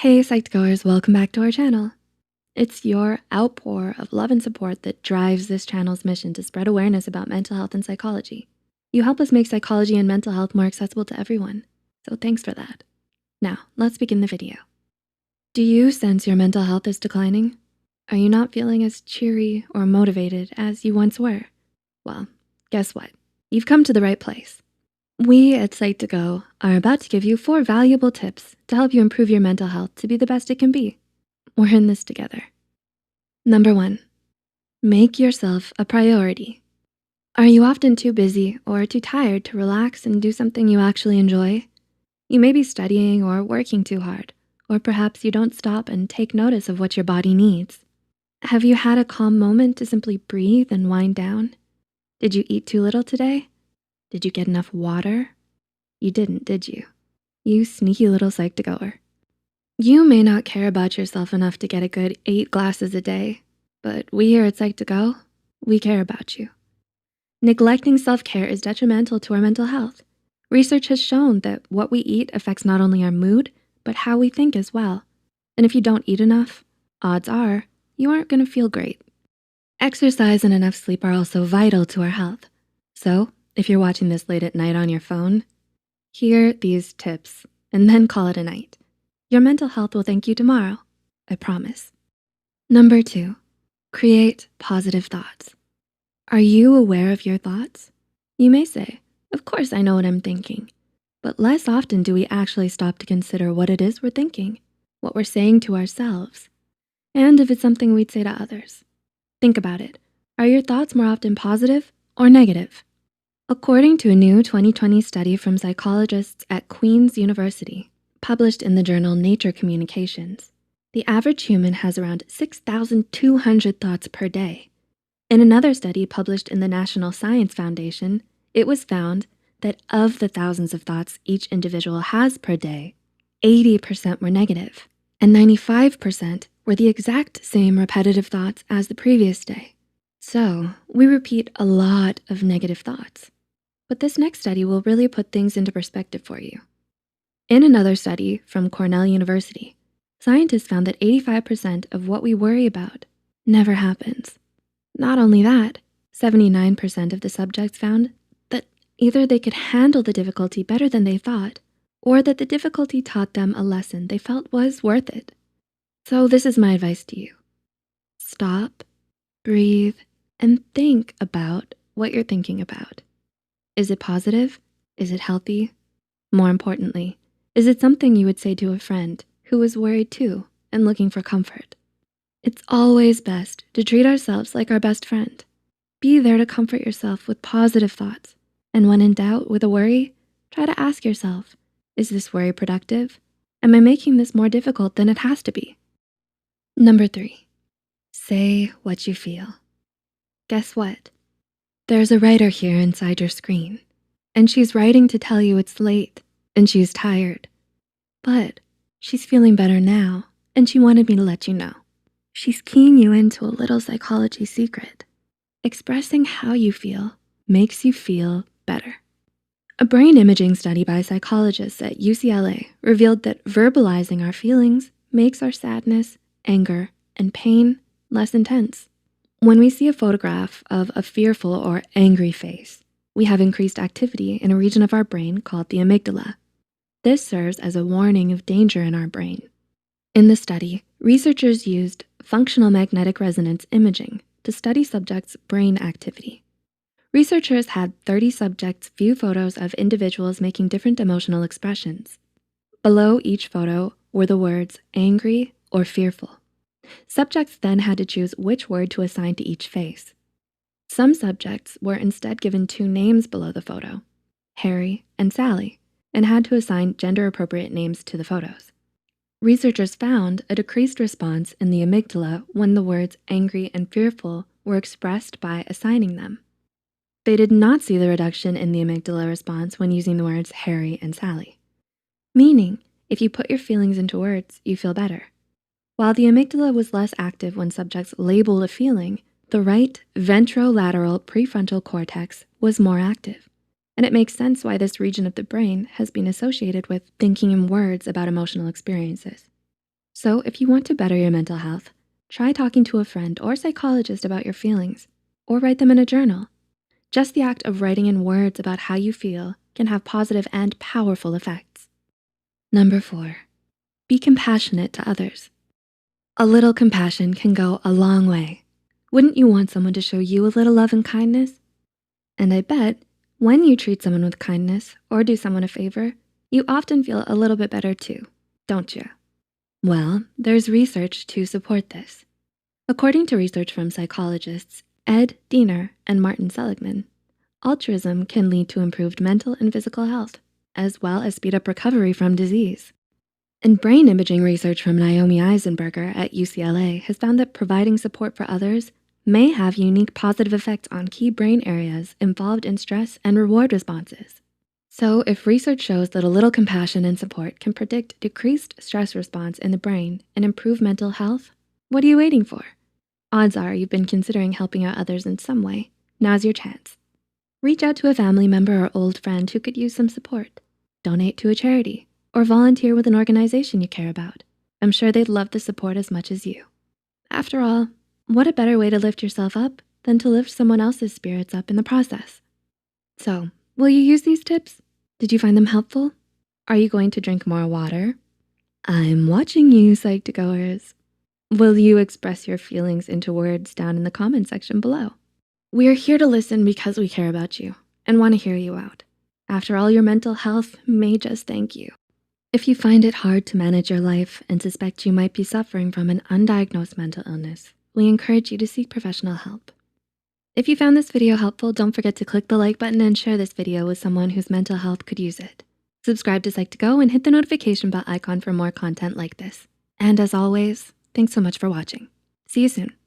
Hey Psych2Goers, welcome back to our channel. It's your outpour of love and support that drives this channel's mission to spread awareness about mental health and psychology. You help us make psychology and mental health more accessible to everyone, so thanks for that. Now, let's begin the video. Do you sense your mental health is declining? Are you not feeling as cheery or motivated as you once were? Well, guess what? You've come to the right place. We at Psych2Go are about to give you 4 valuable tips to help you improve your mental health to be the best it can be. We're in this together. Number 1, make yourself a priority. Are you often too busy or too tired to relax and do something you actually enjoy? You may be studying or working too hard, or perhaps you don't stop and take notice of what your body needs. Have you had a calm moment to simply breathe and wind down? Did you eat too little today? Did you get enough water? You didn't, did you? You sneaky little Psych2Goer. You may not care about yourself enough to get a good 8 glasses a day, but we here at Psych2Go, we care about you. Neglecting self-care is detrimental to our mental health. Research has shown that what we eat affects not only our mood, but how we think as well. And if you don't eat enough, odds are you aren't gonna feel great. Exercise and enough sleep are also vital to our health. So if you're watching this late at night on your phone, hear these tips and then call it a night. Your mental health will thank you tomorrow, I promise. Number 2, create positive thoughts. Are you aware of your thoughts? You may say, of course I know what I'm thinking, but less often do we actually stop to consider what it is we're thinking, what we're saying to ourselves, and if it's something we'd say to others. Think about it. Are your thoughts more often positive or negative? According to a new 2020 study from psychologists at Queen's University, published in the journal Nature Communications, the average human has around 6,200 thoughts per day. In another study published in the National Science Foundation, it was found that of the thousands of thoughts each individual has per day, 80% were negative, and 95% were the exact same repetitive thoughts as the previous day. So we repeat a lot of negative thoughts. But this next study will really put things into perspective for you. In another study from Cornell University, scientists found that 85% of what we worry about never happens. Not only that, 79% of the subjects found that either they could handle the difficulty better than they thought, or that the difficulty taught them a lesson they felt was worth it. So this is my advice to you. Stop, breathe, and think about what you're thinking about. Is it positive? Is it healthy? More importantly, is it something you would say to a friend who is worried too and looking for comfort? It's always best to treat ourselves like our best friend. Be there to comfort yourself with positive thoughts. And when in doubt with a worry, try to ask yourself, is this worry productive? Am I making this more difficult than it has to be? Number 3, say what you feel. Guess what? There's a writer here inside your screen, and she's writing to tell you it's late and she's tired. But she's feeling better now, and she wanted me to let you know. She's keying you into a little psychology secret. Expressing how you feel makes you feel better. A brain imaging study by psychologists at UCLA revealed that verbalizing our feelings makes our sadness, anger, and pain less intense. When we see a photograph of a fearful or angry face, we have increased activity in a region of our brain called the amygdala. This serves as a warning of danger in our brain. In the study, researchers used functional magnetic resonance imaging to study subjects' brain activity. Researchers had 30 subjects view photos of individuals making different emotional expressions. Below each photo were the words angry or fearful. Subjects then had to choose which word to assign to each face. Some subjects were instead given 2 names below the photo, Harry and Sally, and had to assign gender-appropriate names to the photos. Researchers found a decreased response in the amygdala when the words angry and fearful were expressed by assigning them. They did not see the reduction in the amygdala response when using the words Harry and Sally, meaning if you put your feelings into words, you feel better. While the amygdala was less active when subjects labeled a feeling, the right ventrolateral prefrontal cortex was more active. And it makes sense why this region of the brain has been associated with thinking in words about emotional experiences. So if you want to better your mental health, try talking to a friend or psychologist about your feelings, or write them in a journal. Just the act of writing in words about how you feel can have positive and powerful effects. Number 4, be compassionate to others. A little compassion can go a long way. Wouldn't you want someone to show you a little love and kindness? And I bet when you treat someone with kindness or do someone a favor, you often feel a little bit better too, don't you? Well, there's research to support this. According to research from psychologists Ed Diener and Martin Seligman, altruism can lead to improved mental and physical health, as well as speed up recovery from disease. And brain imaging research from Naomi Eisenberger at UCLA has found that providing support for others may have unique positive effects on key brain areas involved in stress and reward responses. So if research shows that a little compassion and support can predict decreased stress response in the brain and improve mental health, what are you waiting for? Odds are you've been considering helping out others in some way. Now's your chance. Reach out to a family member or old friend who could use some support. Donate to a charity or volunteer with an organization you care about. I'm sure they'd love the support as much as you. After all, what a better way to lift yourself up than to lift someone else's spirits up in the process. So, will you use these tips? Did you find them helpful? Are you going to drink more water? I'm watching you, Psych2Goers. Will you express your feelings into words down in the comment section below? We're here to listen because we care about you and want to hear you out. After all, your mental health may just thank you. If you find it hard to manage your life and suspect you might be suffering from an undiagnosed mental illness, we encourage you to seek professional help. If you found this video helpful, don't forget to click the like button and share this video with someone whose mental health could use it. Subscribe to Psych2Go and hit the notification bell icon for more content like this. And as always, thanks so much for watching. See you soon.